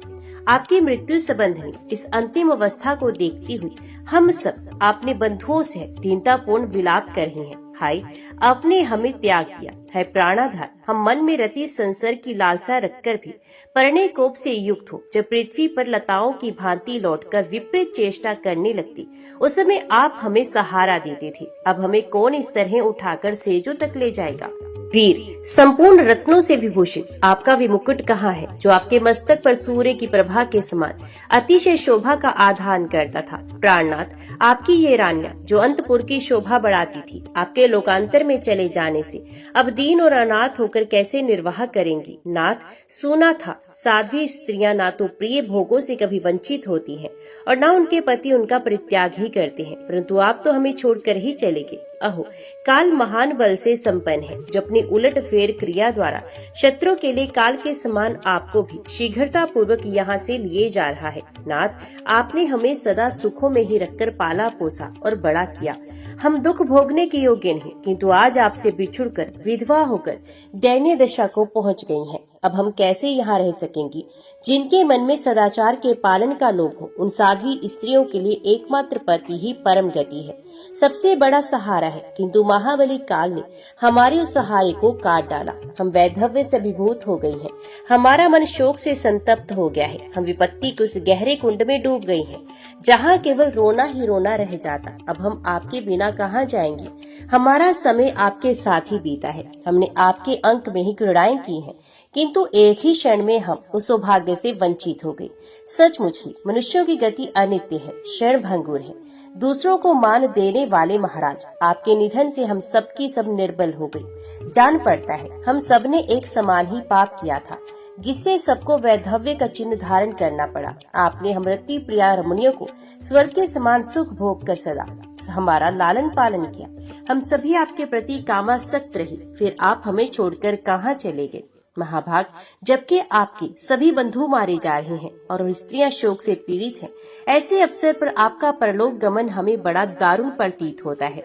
आपकी मृत्यु संबंधी इस अंतिम अवस्था को देखती हुई हम सब अपने बंधुओं से दीनतापूर्ण विलाप कर रहे हैं। हाय आपने हमें त्याग दिया है प्राणाधार। हम मन में रति संसर्ग की लालसा रखकर भी परिणय कोप से युक्त हो जब पृथ्वी पर लताओं की भांति लौटकर विपरीत चेष्टा करने लगती, उस समय आप हमें सहारा देते थे। अब हमें कौन इस तरह उठाकर सेजों तक ले जाएगा। वीर संपूर्ण रत्नों से विभूषित आपका विमुकुट कहाँ है जो आपके मस्तक पर सूर्य की प्रभा के समान अतिशय शोभा का आधान करता था। प्राणनाथ आपकी ये रानियां जो अंतपुर की शोभा बढ़ाती थी, आपके लोकांतर में चले जाने से अब दीन और अनाथ होकर कैसे निर्वाह करेंगी। नाथ सुना था साध्वी स्त्रियां ना तो प्रिय भोगों से कभी वंचित होती हैं और न उनके पति उनका परित्याग ही करते हैं, परंतु आप तो हमें छोड़कर ही चले गए। अहो काल महान बल से संपन्न है जो अपनी उलट फेर क्रिया द्वारा शत्रु के लिए काल के समान आपको भी शीघ्रता पूर्वक यहाँ से लिए जा रहा है। नाथ आपने हमें सदा सुखों में ही रखकर पाला पोसा और बड़ा किया। हम दुख भोगने के योग्य नहीं, किंतु आज आपसे बिछुड़कर विधवा होकर दयनीय दशा को पहुँच गई हैं। अब हम कैसे यहाँ रह सकेंगी। जिनके मन में सदाचार के पालन का लोभ हो उन साध्वी स्त्रियों के लिए एकमात्र पति ही परम गति है, सबसे बड़ा सहारा है। किंतु महाबली काल ने हमारे उस सहारे को काट डाला। हम वैधव्य से विभूत हो गई हैं। हमारा मन शोक से संतप्त हो गया है। हम विपत्ति के उस गहरे कुंड में डूब गई हैं जहाँ केवल रोना ही रोना रह जाता। अब हम आपके बिना कहाँ जाएंगे। हमारा समय आपके साथ ही बीता है। हमने आपके अंक में ही क्रीड़ाएं की हैं, किंतु एक ही क्षण में हम उस सौभाग्य से वंचित हो गए। सचमुच ही मनुष्यों की गति अनित्य है, क्षण भंगुर है। दूसरों को मान देने वाले महाराज, आपके निधन से हम सबकी सब निर्बल हो गई। जान पड़ता है हम सबने एक समान ही पाप किया था, जिससे सबको वैधव्य का चिन्ह धारण करना पड़ा। आपने हमरती प्रिया रमणियों को स्वर्ग के समान सुख भोग कर सदा हमारा लालन पालन किया। हम सभी आपके प्रति कामासक्त रही, फिर आप हमें छोड़कर कहाँ चले गए। महाभाग, जबकि आपके सभी बंधु मारे जा रहे हैं और स्त्रियां शोक से पीड़ित हैं, ऐसे अवसर पर आपका परलोक गमन हमें बड़ा दारुण प्रतीत होता है।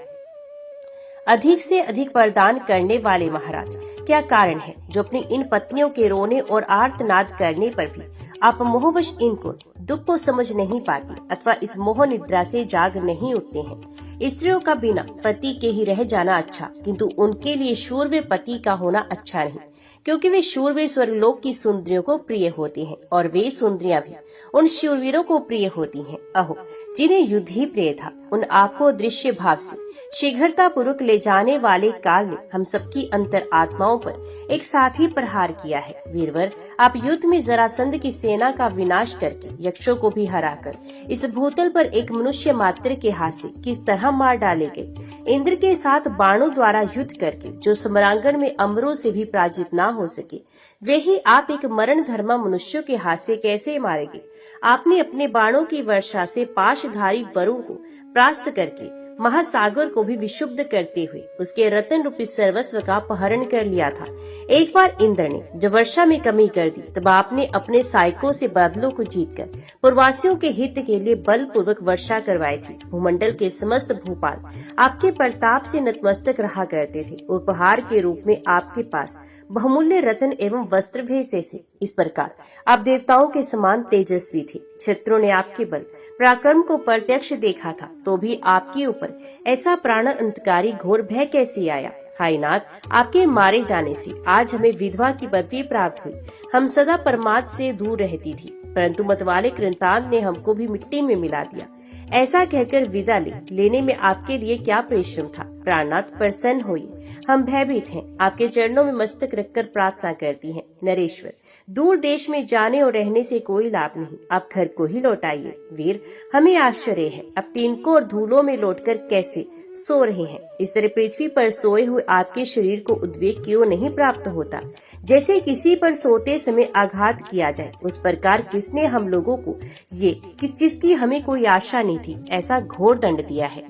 अधिक से अधिक वरदान करने वाले महाराज, क्या कारण है जो अपनी इन पत्नियों के रोने और आर्तनाद करने पर भी आप मोहवश इनको दुख को समझ नहीं पाती अथवा इस मोह निद्रा से जाग नहीं उठते हैं। स्त्रियों का बिना पति के ही रह जाना अच्छा, किंतु उनके लिए शूरवीर पति का होना अच्छा नहीं, क्योंकि वे शूरवीर स्वर्गलोक की सुंदरियों को प्रिय होते हैं और वे सुंदरियां भी उन शूरवीरों को प्रिय होती हैं। अहो जिन्हें युद्ध ही प्रिय था उन आपको दृश्य भाव से शीघ्रता पूर्वक ले जाने वाले काल ने हम सबकी अंतर आत्माओं पर एक साथ ही प्रहार किया है। वीरवर, आप युद्ध में जरासंध की सेना का विनाश करके यक्षों को भी हराकर इस भूतल पर एक मनुष्य मात्र के हाथ से किस तरह मार डाले गए। इंद्र के साथ बाणों द्वारा युद्ध करके जो सम्रांगण में अमरों से भी पराजित ना हो सके, वे ही आप एक मरण धर्मा मनुष्यों के हाथ से कैसे मारेंगे। आपने अपने बाणों की वर्षा से पाशधारी वरुण को परास्त करके महासागर को भी विशुद्ध करते हुए उसके रतन रूपी सर्वस्व का अपहरण कर लिया था। एक बार इंद्र ने जब वर्षा में कमी कर दी, तब आपने अपने सैनिकों से बादलों को जीतकर पूर्ववासियों के हित के लिए बलपूर्वक वर्षा करवाई थी। भूमंडल के समस्त भूपाल आपके प्रताप से नतमस्तक रहा करते थे। उपहार के रूप में आपके पास बहुमूल्य रत्न एवं वस्त्र भेजते थे। इस प्रकार आप देवताओं के समान तेजस्वी थे। शत्रुओं ने आपके बल पराक्रम को प्रत्यक्ष देखा था, तो भी आपके ऊपर ऐसा प्राण अंतकारी घोर भय कैसे आया। हाय नाथ, आपके मारे जाने से आज हमें विधवा की पदवी प्राप्त हुई। हम सदा परमात्मा से दूर रहती थी, परंतु मतवाले कृतांत ने हमको भी मिट्टी में मिला दिया। ऐसा कहकर विदा लेने में आपके लिए क्या परिश्रम था। प्राणनाथ, प्रसन्न होइए, हम भयभीत हैं। आपके चरणों में मस्तक रखकर प्रार्थना करती हैं। नरेश्वर, दूर देश में जाने और रहने से कोई लाभ नहीं, आप घर को ही लौटाइए। वीर, हमें आश्चर्य है, अब तिनकों और धूलों में लौटकर कैसे सो रहे हैं। इस तरह पृथ्वी पर सोए हुए आपके शरीर को उद्वेग क्यों नहीं प्राप्त होता। जैसे किसी पर सोते समय आघात किया जाए, उस प्रकार किसने हम लोगों को ये किस चीज की हमें कोई आशा नहीं थी, ऐसा घोर दंड दिया है।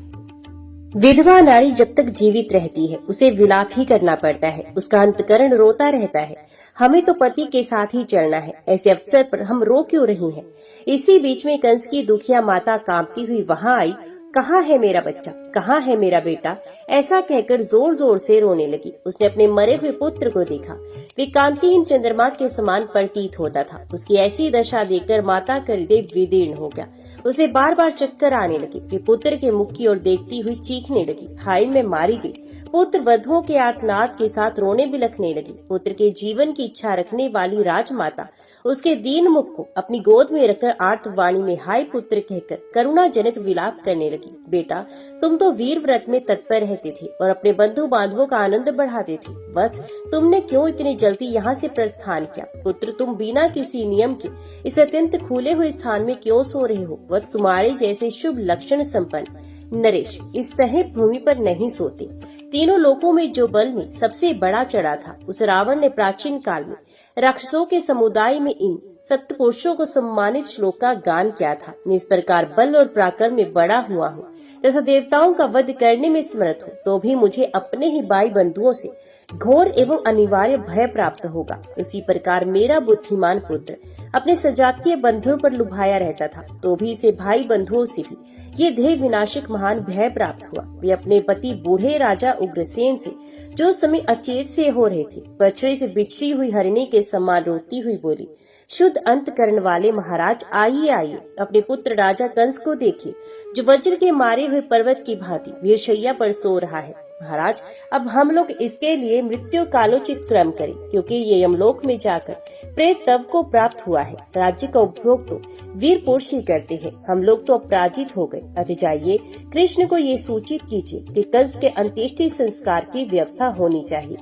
विधवा नारी जब तक जीवित रहती है उसे विलाप ही करना पड़ता है, उसका अंतकरण रोता रहता है। हमें तो पति के साथ ही चलना है, ऐसे अवसर पर हम रो क्यों रही हैं। इसी बीच में कंस की दुखिया माता कांपती हुई वहां आई। कहाँ है मेरा बच्चा, कहाँ है मेरा बेटा, ऐसा कहकर जोर जोर से रोने लगी। उसने अपने मरे हुए पुत्र को देखा। वे कांतिहीन चंद्रमा के समान प्रतीत होता था। उसकी ऐसी दशा देखकर माता का हृदय विदीर्ण हो गया। उसे बार बार चक्कर आने लगे। वे पुत्र के मुख की ओर देखती हुई चीखने लगी, हाय मैं मारी गई। पुत्र वधुओं के आर्तनाद के साथ रोने बिलखने लगी। पुत्र के जीवन की इच्छा रखने वाली राजमाता उसके दीन मुख को अपनी गोद में रखकर आर्तवाणी में हाय पुत्र कहकर करुणाजनक विलाप करने लगी। बेटा, तुम तो वीर व्रत में तत्पर रहते थे और अपने बंधु बांधवों का आनंद बढ़ाते थे। बस तुमने क्यों इतनी जल्दी यहाँ से प्रस्थान किया। पुत्र, तुम बिना किसी नियम के इस अत्यंत खुले हुए स्थान में क्यों सो रहे हो। वह तुम्हारे जैसे शुभ लक्षण संपन्न नरेश इस तरह भूमि पर नहीं सोते। तीनों लोकों में जो बल में सबसे बड़ा चढ़ा था, उस रावण ने प्राचीन काल में राक्षसों के समुदाय में इन सप्तपुरुषों को सम्मानित श्लोक का गान किया था। मैं इस प्रकार बल और पराक्रम में बड़ा हुआ हूँ तथा देवताओं का वध करने में समर्थ हूँ, तो भी मुझे अपने ही भाई बंधुओं से घोर एवं अनिवार्य भय प्राप्त होगा। उसी प्रकार मेरा बुद्धिमान पुत्र अपने सजातीय बंधुओं पर लुभाया रहता था, तो भी इसे भाई बंधुओं से भी ये देह विनाशक महान भय प्राप्त हुआ। वे अपने पति बूढ़े राजा उग्रसेन से जो समय अचेत से हो रहे थे, बछड़े से बिछड़ी हुई हरिणी के समान रोती हुई बोली, शुद्ध अंतकरण वाले महाराज, आइए आइए, अपने पुत्र राजा कंस को देखिए, जो वज्र के मारे हुए पर्वत की भांति वीरशैया पर सो रहा है। महाराज, अब हम लोग इसके लिए मृत्यु कालोचित क्रम करें, क्योंकि ये यमलोक में जाकर प्रेत तव को प्राप्त हुआ है। राज्य का उपभोग तो वीर पुरुष ही करते हैं, हम लोग तो अपराजित हो गए। अतः जाइए, कृष्ण को ये सूचित कीजिए कि कंस के अंत्येष्टि संस्कार की व्यवस्था होनी चाहिए।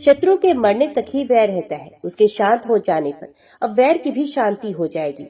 शत्रु के मरने तक ही वैर रहता है, उसके शांत हो जाने पर अब वैर की भी शांति हो जाएगी।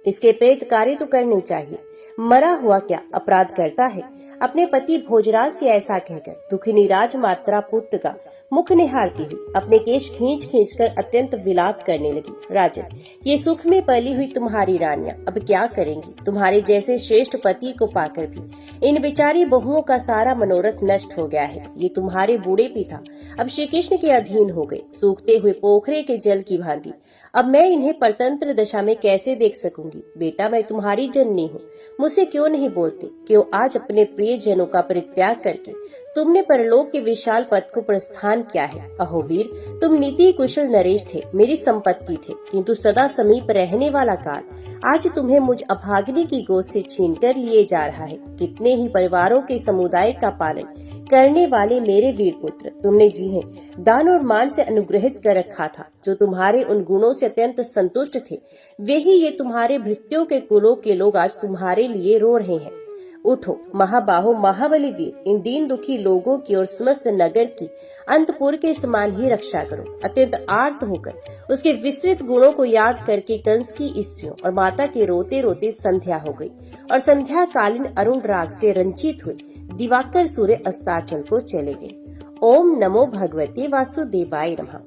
इसके प्रेत कार्य तो करने चाहिए। मरा हुआ क्या अपराध करता है। अपने पति भोजराज से ऐसा कहकर दुखिनी राजमात्रा पुत्र का मुख निहारती हुई अपने केश खींच खींच कर अत्यंत विलाप करने लगी। राजन, ये सुख में पली हुई तुम्हारी रानियां अब क्या करेंगी। तुम्हारे जैसे श्रेष्ठ पति को पाकर भी इन बेचारी बहुओं का सारा मनोरथ नष्ट हो गया है। ये तुम्हारे बूढ़े पिता अब श्री कृष्ण के अधीन हो गए, सूखते हुए पोखरे के जल की भांति। अब मैं इन्हें परतंत्र दशा में कैसे देख सकूंगी। बेटा, मैं तुम्हारी जननी हूँ, मुझसे क्यों नहीं बोलते। क्यों आज अपने प्रिय जनों का परित्याग करके तुमने परलोक के विशाल पद को प्रस्थान किया है। अहो वीर, तुम नीति कुशल नरेश थे, मेरी संपत्ति थे, किंतु सदा समीप रहने वाला काल आज तुम्हें मुझ अभागिनी की गोद से छीन कर लिए जा रहा है। कितने ही परिवारों के समुदाय का पालन करने वाले मेरे वीर पुत्र, तुमने जिन्हें दान और मान से अनुग्रहित कर रखा था, जो तुम्हारे उन गुणों से अत्यंत संतुष्ट थे, वे ही ये तुम्हारे भृत्यों के कुलों के लोग आज तुम्हारे लिए रो रहे हैं। उठो महाबाहो महाबली वीर, इन दीन दुखी लोगों की और समस्त नगर की अंतपुर के समान ही रक्षा करो। अत्यंत आर्त होकर उसके विस्तृत गुणों को याद करके कंस की स्त्रियों और माता के रोते रोते संध्या हो गई और संध्या कालीन अरुण राग से रंजित हुए दिवाकर सूर्य अस्ताचल को चले गए। ओम नमो भगवते वासुदेवाय नमः।